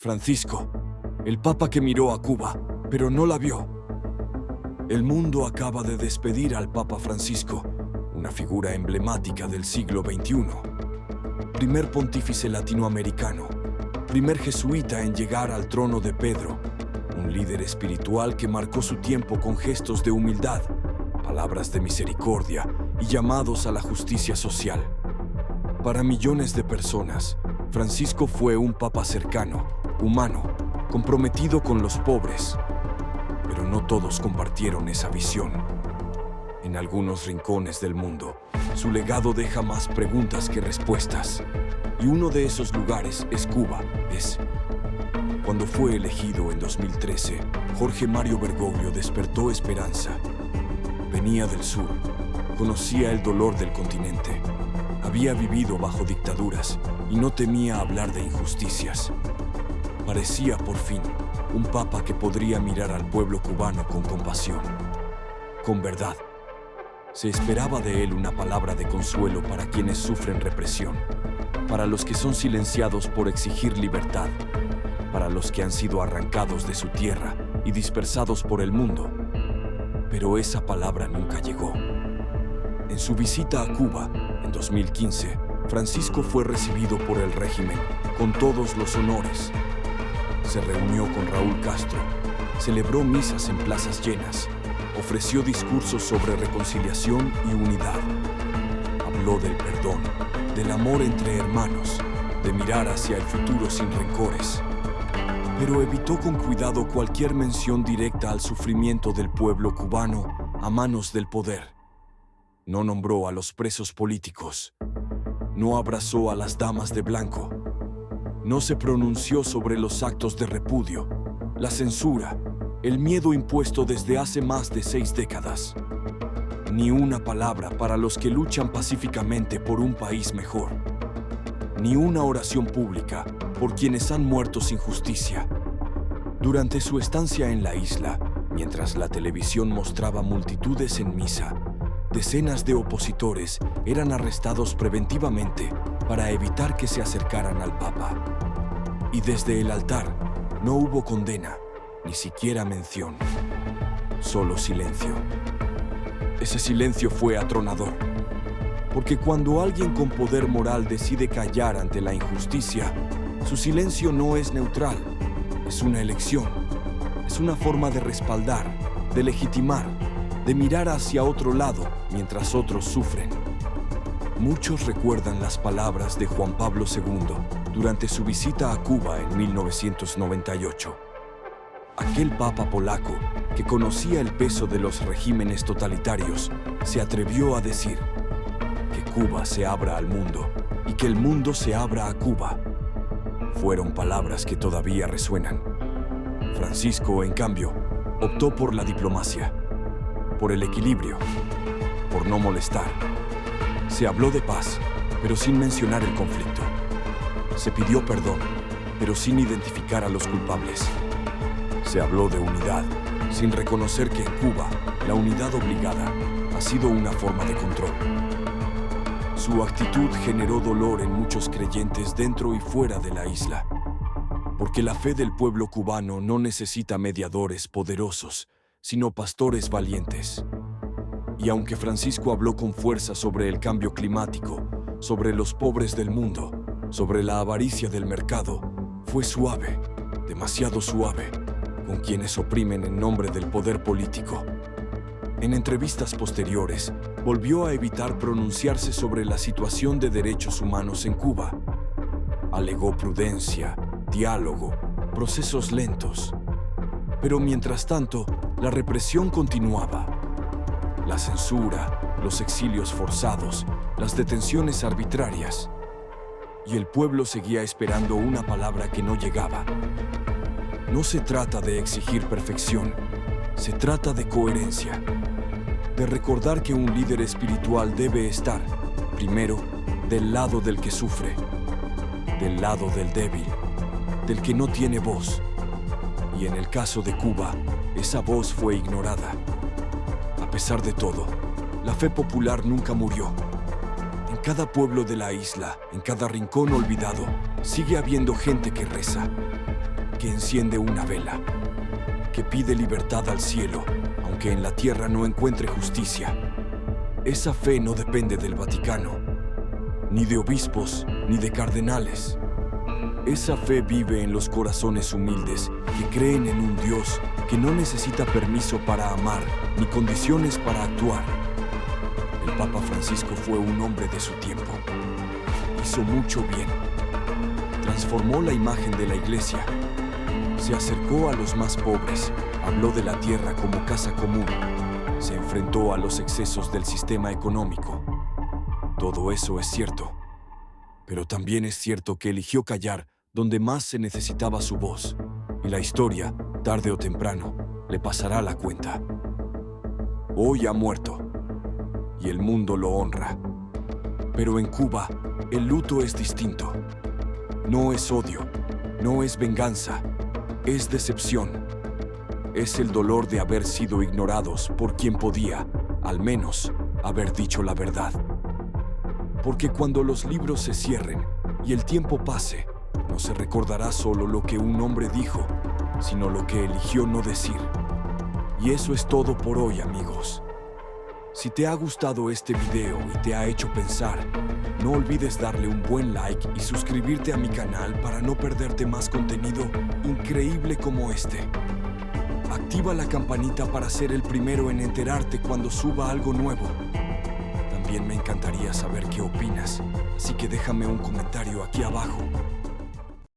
Francisco, el Papa que miró a Cuba, pero no la vio. El mundo acaba de despedir al Papa Francisco, una figura emblemática del siglo XXI. Primer pontífice latinoamericano, primer jesuita en llegar al trono de Pedro, un líder espiritual que marcó su tiempo con gestos de humildad, palabras de misericordia y llamados a la justicia social. Para millones de personas, Francisco fue un papa cercano, humano, comprometido con los pobres. Pero no todos compartieron esa visión. En algunos rincones del mundo, su legado deja más preguntas que respuestas. Y uno de esos lugares es Cuba. Cuando fue elegido en 2013, Jorge Mario Bergoglio despertó esperanza. Venía del sur, conocía el dolor del continente, había vivido bajo dictaduras y no temía hablar de injusticias. Parecía, por fin, un papa que podría mirar al pueblo cubano con compasión, con verdad. Se esperaba de él una palabra de consuelo para quienes sufren represión, para los que son silenciados por exigir libertad, para los que han sido arrancados de su tierra y dispersados por el mundo. Pero esa palabra nunca llegó. En su visita a Cuba, en 2015, Francisco fue recibido por el régimen con todos los honores. Se reunió con Raúl Castro, celebró misas en plazas llenas, ofreció discursos sobre reconciliación y unidad. Habló del perdón, del amor entre hermanos, de mirar hacia el futuro sin rencores. Pero evitó con cuidado cualquier mención directa al sufrimiento del pueblo cubano a manos del poder. No nombró a los presos políticos. No abrazó a las damas de blanco. No se pronunció sobre los actos de repudio, la censura, el miedo impuesto desde hace más de 6 décadas. Ni una palabra para los que luchan pacíficamente por un país mejor. Ni una oración pública por quienes han muerto sin justicia. Durante su estancia en la isla, mientras la televisión mostraba multitudes en misa, decenas de opositores eran arrestados preventivamente para evitar que se acercaran al Papa. Y desde el altar no hubo condena, ni siquiera mención. Solo silencio. Ese silencio fue atronador. Porque cuando alguien con poder moral decide callar ante la injusticia, su silencio no es neutral, es una elección, es una forma de respaldar, de legitimar, de mirar hacia otro lado mientras otros sufren. Muchos recuerdan las palabras de Juan Pablo II durante su visita a Cuba en 1998. Aquel papa polaco que conocía el peso de los regímenes totalitarios se atrevió a decir: que Cuba se abra al mundo y que el mundo se abra a Cuba. Fueron palabras que todavía resuenan. Francisco, en cambio, optó por la diplomacia, por el equilibrio, por no molestar. Se habló de paz, pero sin mencionar el conflicto. Se pidió perdón, pero sin identificar a los culpables. Se habló de unidad, sin reconocer que en Cuba la unidad obligada ha sido una forma de control. Su actitud generó dolor en muchos creyentes dentro y fuera de la isla, porque la fe del pueblo cubano no necesita mediadores poderosos, sino pastores valientes. Y aunque Francisco habló con fuerza sobre el cambio climático, sobre los pobres del mundo, sobre la avaricia del mercado, fue suave, demasiado suave, con quienes oprimen en nombre del poder político. En entrevistas posteriores, volvió a evitar pronunciarse sobre la situación de derechos humanos en Cuba. Alegó prudencia, diálogo, procesos lentos. Pero mientras tanto, la represión continuaba. La censura, los exilios forzados, las detenciones arbitrarias. Y el pueblo seguía esperando una palabra que no llegaba. No se trata de exigir perfección, se trata de coherencia. De recordar que un líder espiritual debe estar, primero, del lado del que sufre, del lado del débil, del que no tiene voz. Y en el caso de Cuba, esa voz fue ignorada. A pesar de todo, la fe popular nunca murió. En cada pueblo de la isla, en cada rincón olvidado, sigue habiendo gente que reza, que enciende una vela, que pide libertad al cielo, aunque en la tierra no encuentre justicia. Esa fe no depende del Vaticano, ni de obispos, ni de cardenales. Esa fe vive en los corazones humildes que creen en un Dios que no necesita permiso para amar, ni condiciones para actuar. El Papa Francisco fue un hombre de su tiempo. Hizo mucho bien. Transformó la imagen de la Iglesia. Se acercó a los más pobres, habló de la tierra como casa común, se enfrentó a los excesos del sistema económico. Todo eso es cierto, pero también es cierto que eligió callar donde más se necesitaba su voz, y la historia, tarde o temprano, le pasará la cuenta. Hoy ha muerto, y el mundo lo honra. Pero en Cuba, el luto es distinto. No es odio, no es venganza, es decepción. Es el dolor de haber sido ignorados por quien podía, al menos, haber dicho la verdad. Porque cuando los libros se cierren y el tiempo pase, no se recordará solo lo que un hombre dijo, sino lo que eligió no decir. Y eso es todo por hoy, amigos. Si te ha gustado este video y te ha hecho pensar, no olvides darle un buen like y suscribirte a mi canal para no perderte más contenido increíble como este. Activa la campanita para ser el primero en enterarte cuando suba algo nuevo. También me encantaría saber qué opinas, así que déjame un comentario aquí abajo.